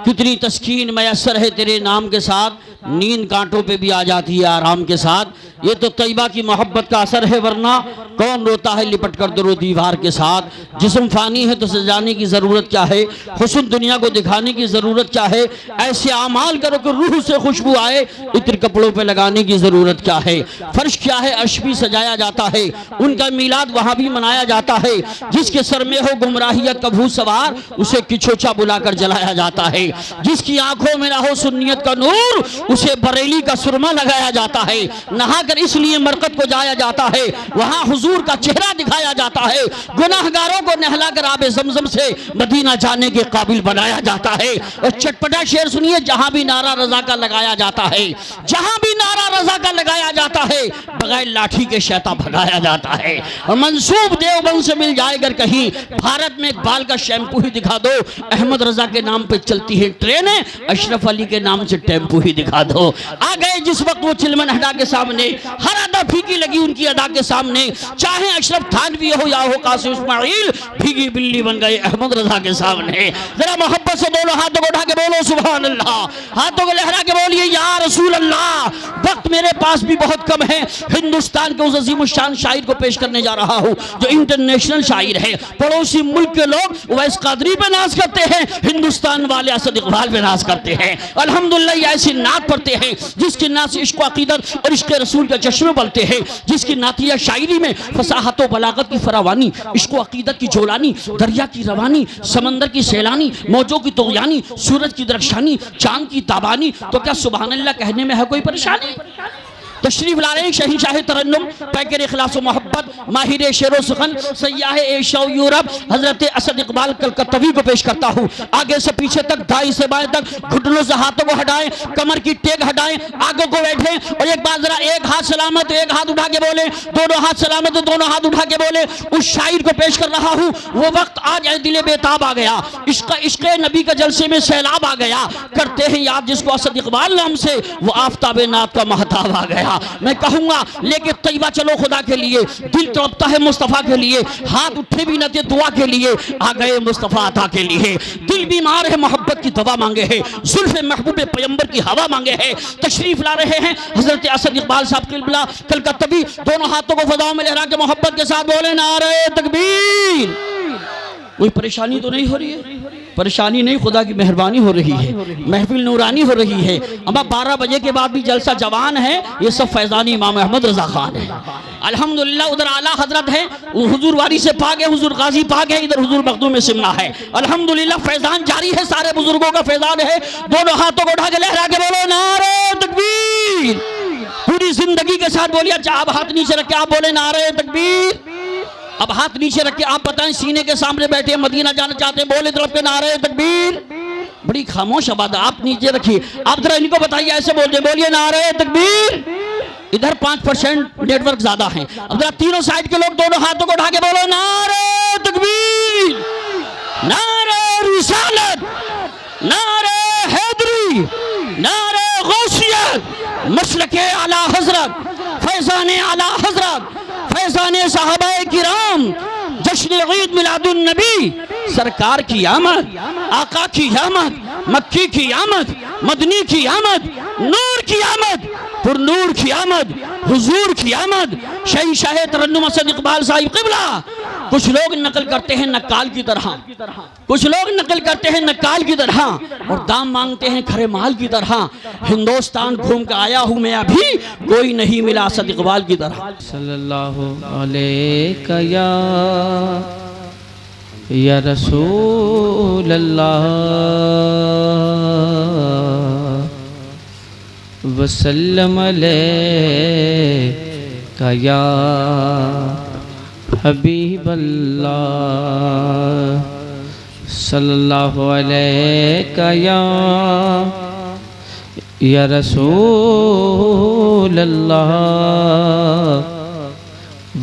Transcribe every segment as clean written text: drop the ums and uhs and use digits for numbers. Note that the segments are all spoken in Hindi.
कितनी तस्कीन मैसर है तेरे नाम के साथ, नींद कांटों पे भी आ जाती है आराम के साथ। ये तो तैयबा की मोहब्बत का असर है, वरना कौन रोता है लिपट कर दरो दीवार के साथ। जिस्म फानी है तो सजाने की ज़रूरत क्या है, हुस्न दुनिया को दिखाने की ज़रूरत क्या है। ऐसे आमाल करो कि रूह से खुशबू आए, इत्र कपड़ों पे लगाने की ज़रूरत क्या है। फर्श क्या है, अर्श भी सजाया जाता है, उनका मीलाद वहाँ भी मनाया जाता है। जिसके सर में हो गुमराही कबू सवार, उसे किछोचा बुलाकर जलाया जाता है। जिसकी आंखों में ना हो सुन्नियत का नूर, उसे बरेली का सुरमा लगाया जाता है। नहाकर इसलिए मरकत को जाया जाता है, वहाँ हुजूर का चेहरा दिखाया जाता है। गुनाहगारों को नहलाकर आबे ज़मज़म से मदीना जाने के काबिल बनाया जाता है। और चटपटा शेर सुनिए, जहाँ भी नारा रज़ा का लगाया जाता है, जहाँ भी नारा रज़ा का लगाया जाता है, बगैर लाठी के शैतान भगाया जाता है। और मंसूब देवबंद से मिल जाए अगर कहीं, भारत में इकबाल का शैम्पू ही दिखा दो, अहमद रजा के नाम पे चलती है ट्रेनें, अशरफ अली के नाम से टेम्पू ही दिखा दो। आ गए जिस वक्त वो चिलमन हटा के सामने, हर अदा फीकी लगी उनकी अदा के सामने। चाहे अशरफ थानवी हो या हो कासिम इस्माइल, भीगी बिल्ली बन गए अहमद रजा के सामने। जरा मोहब्बत से दोनों हाथों को उठा के बोलो सुभान अल्लाह, हाथों को लहरा के बोलिए या रसूल अल्लाह। वक्त मेरे पास भी बहुत कम है, हिंदुस्तान के उस अजीम शान शायर को पेश करने जा रहा हूँ जो इंटरनेशनल शायर है। पड़ोसी मुल्क के लोग वैस कादरी पे नाज करते हैं, हिंदुस्तान वाले असद इकबाल पे नाज करते हैं। अल्हम्दुलिल्लाह ऐसी नात पढ़ते हैं जिसकी नात से इश्क अकीदत और इश्क रसूल के चश्मे बनते हैं, जिसकी नातिया शायरी में फसाहत व बलागत की फरावानी, इश्क अकीदत की जोलानी, दरिया की रवानी, समंदर की सैलानी, मौजों की तोयानी, सूरज की दरख्शानी, चांद की ताबानी। तो क्या सुभान अल्लाह कहने में है कोई परेशानी? तशरीफ ला रहे हैं शहंशाह तरन्नुम, पैकर इखलास व मोहब्बत, माहिर शेर सुखन, सयाह एशिया यूरोप, हजरत असद इकबाल कलकत्तवी को पेश करता हूँ। आगे से पीछे तक, दाएं से बाएं तक, घुटनों से हाथों को हटाएं, कमर की टेक हटाएं, आगों को बैठे और एक बार जरा एक हाथ सलामत एक हाथ उठा के बोले, दोनों हाथ सलामत दोनों हाथ उठा के बोले। उस शायर को पेश कर रहा हूँ, वो वक्त आज है दिले बेताब आ गया, इश्क नबी के जलसे में सैलाब आ गया। करते हैं याद जिसको असद इकबाल नाम से, वो आफताब नात का महताब आ गया। मैं कहूंगा लेके तैयबा चलो खुदा के लिए, दिल तड़पता है मुस्तफ़ा के लिए, हाथ उठे भी न थे दुआ के लिए, आ गए मुस्तफ़ा अता के लिए। दिल बीमार है मोहब्बत की दवा मांगे है, जुल्फ़े महबूब पैगंबर की हवा मांगे है। तशरीफ ला रहे हैं हजरत असद इकबाल साहब किबला कलकत्तवी, दोनों हाथों को फदाओं में लहरा के मोहब्बत के साथ बोले नारे तकबीर। कोई परेशानी तो नहीं हो रही है? परेशानी नहीं, खुदा की मेहरबानी हो रही है, महफिल नूरानी हो रही है। अब 12 बजे के बाद भी जलसा जवान है। ये सब फैज़ानी इमाम अहमद रज़ा खान है। अल्हम्दुलिल्लाह उधर आला हजरत है, हुजूर वारी से पाक है, हुजूर गाजी पाक है, इधर हुजूर मखदूम सिमना है। अल्हम्दुलिल्लाह फैज़ान जारी है, सारे बुजुर्गों का फैज़ान है। दोनों हाथों को उठा के लहरा के बोलो नारे तकबीर। पूरी जिंदगी के साथ बोलिए, आप हाथ नीचे रख के आप बोले नारे तकबीर। अब हाथ नीचे रख के आप बताएं, सीने के सामने बैठे मदीना जाना चाहते हैं, बोले तरफ के नारे तकबीर। बड़ी खामोश आबाद, आप नीचे रखिए, आप जरा इनको बताइए ऐसे बोलते, बोलिए नारे तकबीर। इधर 5% नेटवर्क ज्यादा है। अब जरा तीनों साइड के लोग दोनों हाथों को उठा के बोलो नारे तकबीर, नारे रिसालत, नारे हैदरी, नारे गौसियत, मसलके आला हजरत, फैज़ाने आला हजरत, फैज़ाने साहबाए किराम, जश्न ईद मिलादुन नबी, सरकार की आमद, आका की आमद, मक्की की आमद, मदनी की आमद, नूर की आमद, पुरनूर की आमद, हुजूर की आमद, शहंशाह तरन्नुम असद इकबाल साहिब क़िबला। कुछ लोग नकल करते हैं नक्काल की तरह, कुछ लोग नकल करते हैं नक्काल की तरह और दाम मांगते हैं खरे माल की तरह। हिंदुस्तान घूम के आया हूँ मैं, अभी कोई नहीं मिला असद इकबाल की तरह। सल्लल्लाहु अलैका या रसूल अल्लाह वसल्लम अलैका या हबीब अल्लाह सल्लल्लाहु अलैका या रसूल अल्लाह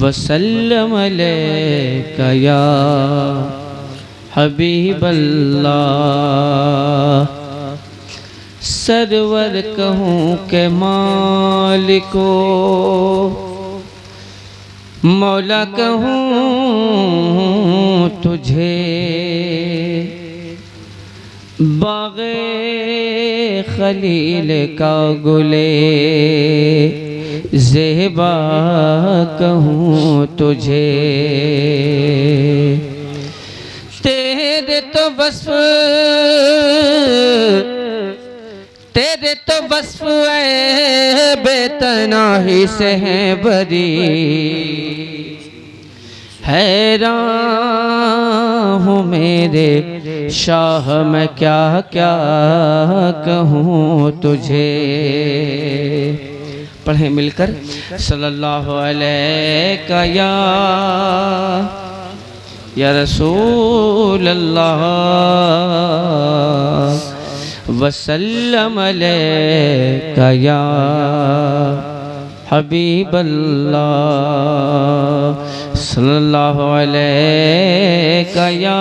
वसल्लम अलैका या हबीब अल्लाह। सरवर कहूँ के मालिको, मौला कहूँ तुझे, बाग़े खलील का गुले ज़ेबा कहूँ तुझे, तेरे तो वस्फ़ है बेतनाही से है बरी, हैरान हूँ मेरे शाह मैं क्या क्या कहूँ तुझे। पढ़ें मिलकर सल्लल्लाहु अलैहि या रसूल अल्लाह वसल्लम अलैका या हबीब अल्लाह सल्लल्लाहु अलैका या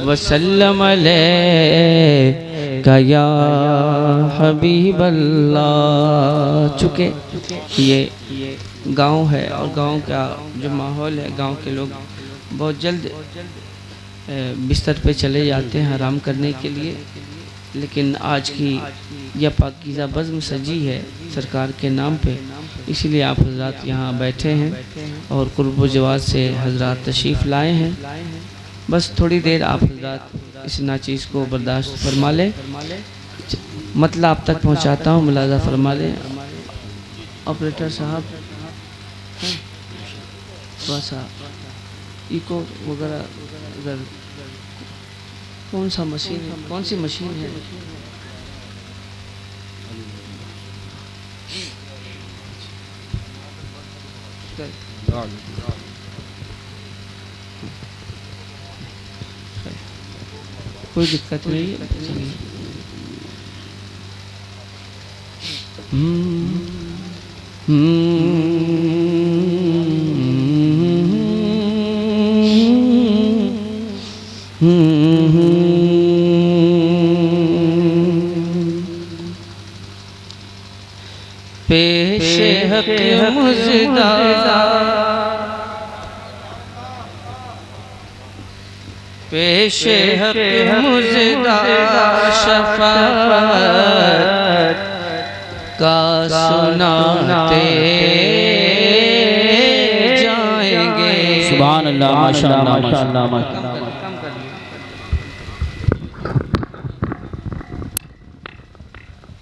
वसल्लम अलैका या हबीब अल्लाह। चुके ये गांव है और गांव का जो माहौल है, गांव के लोग बहुत जल्द बिस्तर पे चले जाते हैं आराम करने के लिए, लेकिन आज की यह पाकीज़ा बज़्म सजी है सरकार के नाम पे, इसीलिए आप हजरात यहाँ बैठे हैं और कुर्ब जवाज़ से हजरात तशरीफ़ लाए हैं। बस थोड़ी देर आप हजरात इस नाचीज़ को बर्दाश्त फरमा लें, मतलब आप तक पहुँचाता हूँ, मुलाज़ा फरमा लें। ऑपरेटर साहब थोड़ा सा इको वगैरह अगर कौन सा मशीन है, कौन सी मशीन है? कोई दिक्कत नहीं है। पेश हक मुज़दा पेश हक मुज़दा शफ़ाअत का सुनाते जाएंगे। सुभान अल्लाह, माशाअल्लाह माशाअल्लाह माशाअल्लाह।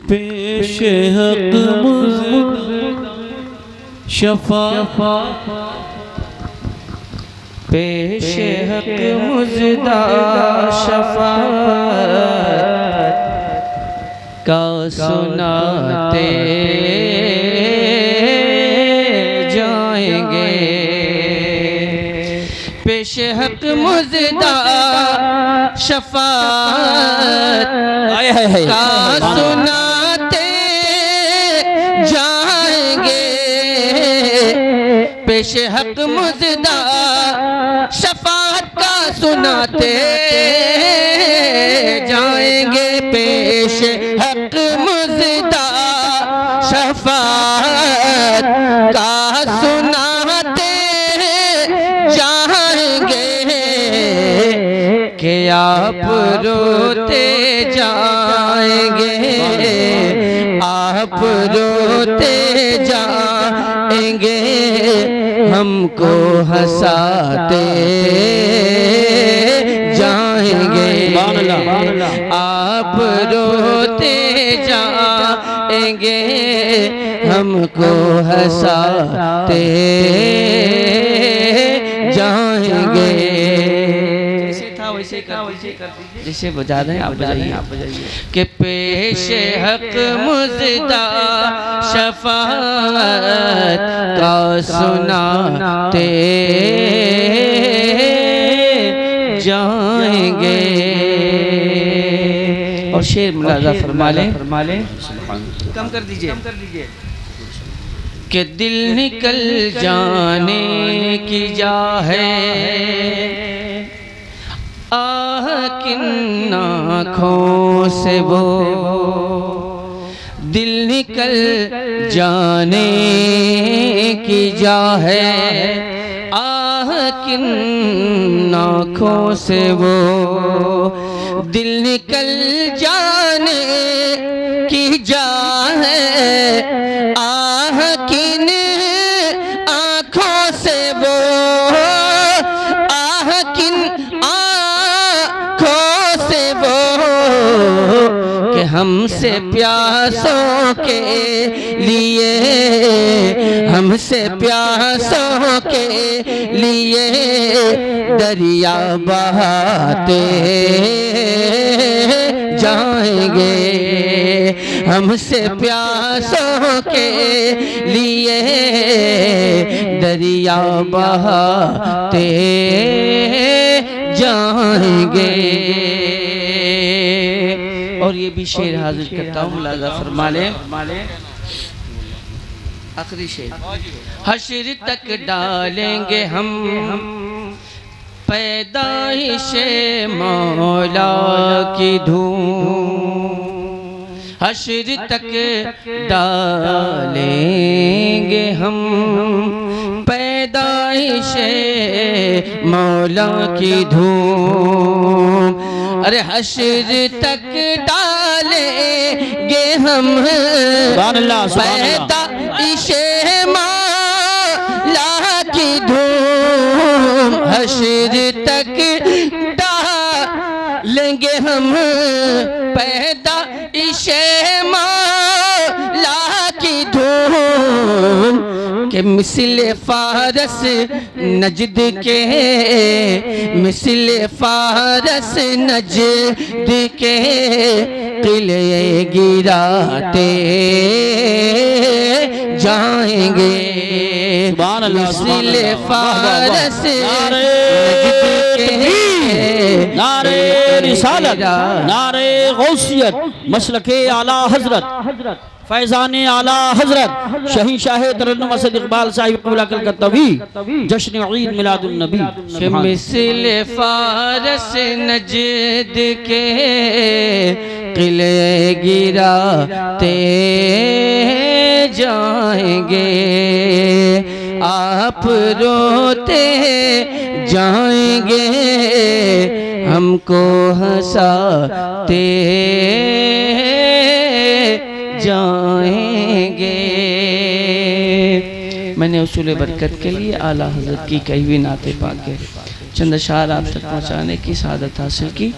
पेश हक मुज़दा शफ़ाअत, पेश हक मुज़दा शफ़ाअत का सुनाते जाएंगे। पेश हक मुज़दा शफ़ाअत का सुनाते जाएंगे। पेश हक मुज़दा शफ़ाअत का सुनाते जाएंगे। पेश हक मुज़दा शफ़ाअत का सुनाते जाएंगे कि आप रोते जाएंगे, आप रोते जाएंगे, हमको हंसाते जाएंगे। आप रोते जाएंगे, हमको हंसाते जाएंगे। जैसे था वैसे कर दीजिए, जैसे बजा रहे हैं आप बजाइए। कि पेश हक मुज़दा शफ़ाअत का सुनाते जाएंगे। और शेर मुलाज़ा फरमा ले, कम कर दीजिए। कि दिल निकल जाने की जा है, आह किन आँखों से वो दिल निकल जाने की जा है, आह किन आँखों से वो दिल निकल जाने की जा है, आह किन आँखों से वो, आह किन आँखों से वो, कि हमसे प्यासों के लिए, हमसे प्यासों के लिए दरिया बहाते जाएंगे, हमसे प्यासों के लिए दरिया बहाते जाएंगे। और ये भी शेर हाजिर करता हूँ, मुलाजा फरमा ले। आखिरी शेर। हश्र तक डालेंगे हम पैदाइश मौला की धूम, हश्र तक डालेंगे हम पैदाइश मौला की धूम। अरे हश्र तक डालेंगे हम पैदाइश मौला की धूम, हश्र तक डालेंगे हम पैदाइश मौला की धूम, के मिसल फारस नजद के, मिसल फारस नजद के किले गिराते जाएंगे, मिसल फारस नजद के, नारे रिसालत, नारे गौसियत, मसलके आला हजरत, फैज़ाने आला हजरत शहींशाह तरन्नुम असद इकबाल साहिब क़िबला कलकत्तावी जश्न ईद मिलादुन नबी। मिसल फारस नजद के किले गिराते जाएंगे, आप रोते जाएंगे, हमको हंसाते जाएंगे। मैंने उसूल बरकत के लिए आला हज़रत की कई भी नाते पाके चंद अशार आप तक पहुँचाने की सआदत हासिल की।